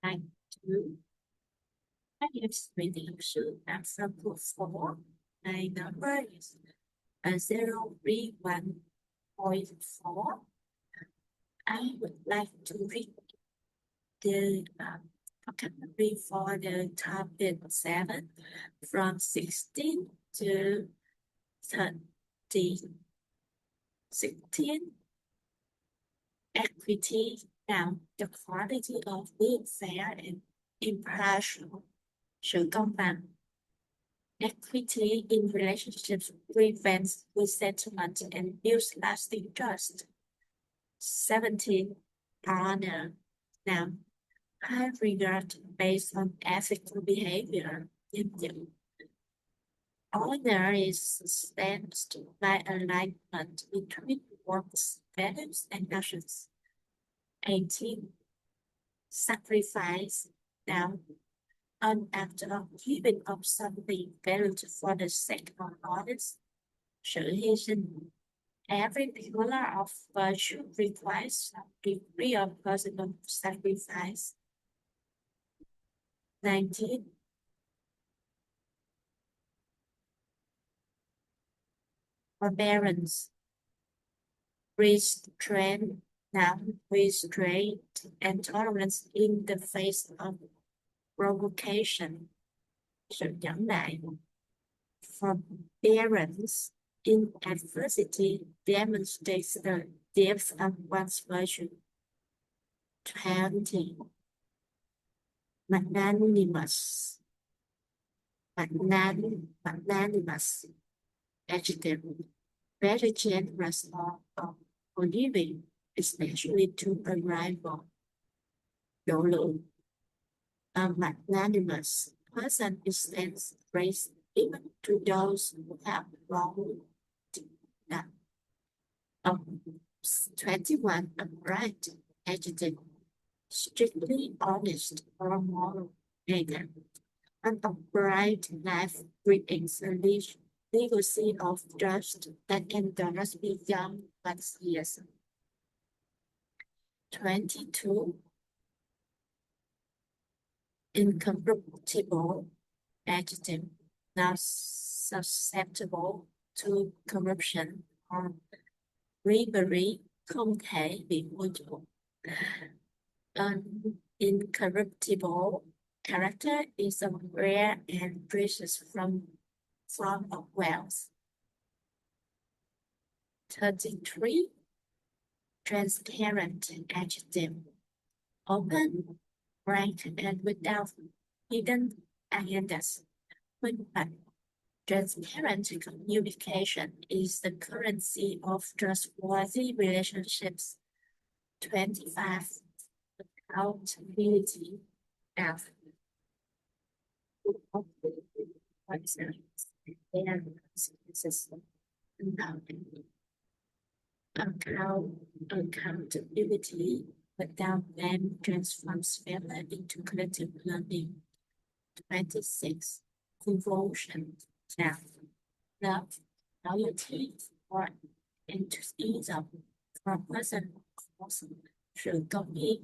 like to reading should example 4. My number is 031.4. I would like to read the vocabulary for the topic 7 from 16 to 30. 16. Equity. Now, the quality of being fair and impartial. sự công bằng. Equity in relationships prevents resentment and builds lasting trust. 17. Honor. Now, high regard based on ethical behavior. Honor is sustained by alignment between words, values, and actions. 18. Sacrifice. Now, an act of giving up something valued for the sake of others. sự hy sinh. Every pillar of virtue requires a degree of personal sacrifice. 19. Forbearance. Restraint. Now, restraint and tolerance in the face of provocation. sự nhẫn nại. Forbearance in adversity demonstrates the depth of one's virtue. 20. Magnanimous. Magnanimous. Adjective. Very generous or forgiving, especially to a rival. độ lượng. A magnanimous person extends grace even to those who have wronged them. 21. Upright. Adjective. Strictly honest or moral. Neither. An upright life brings a legacy of trust that endures beyond 1 years. 22. Incorruptible. Adjective. Not susceptible to corruption or bribery. Không thể bị mua chuộc. An incorruptible character is a rare and precious form of wealth. 33. Transparent. Adjective. Open, frank, and without hidden agendas. Transparent communication is the currency of trustworthy relationships. 25. Accountability. Accountability without them transforms failure into collective learning. 26. Devotion. Love, loyalty, or enthusiasm for a person also sự công hiến.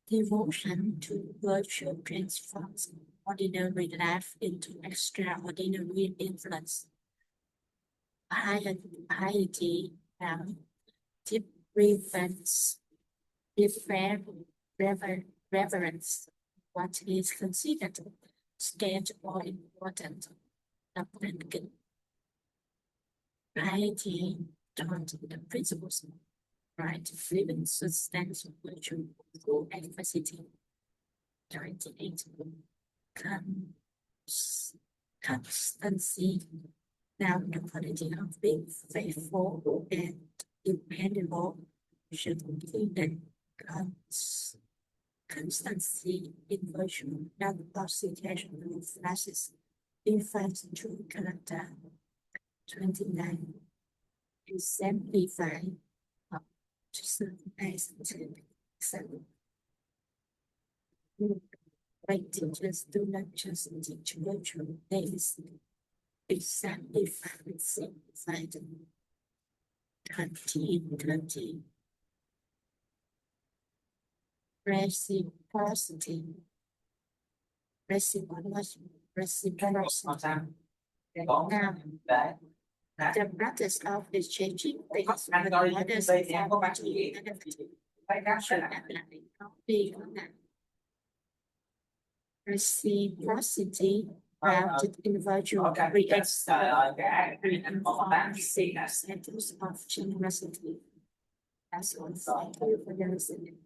Devotion to virtue transforms ordinary life into extraordinary influence. Piety reverence what is considered sacred or important. Piety taught the principles of right living sustains virtue through adversity. 28. Constancy. Now, the quality of being faithful and dependable should include constancy in virtue, not situation flashes in fact true character. 29. Exemplify to serve as example. Great teachers do not just teach virtue, they exemplify and simplify them. 20. reciprocity, reciprocity. Now, the practice of exchanging things with others for mutual benefit should definitely not be condemned. Reciprocity grounded individual creates reinforced cycles of generosity. That's all. Thank you for listening.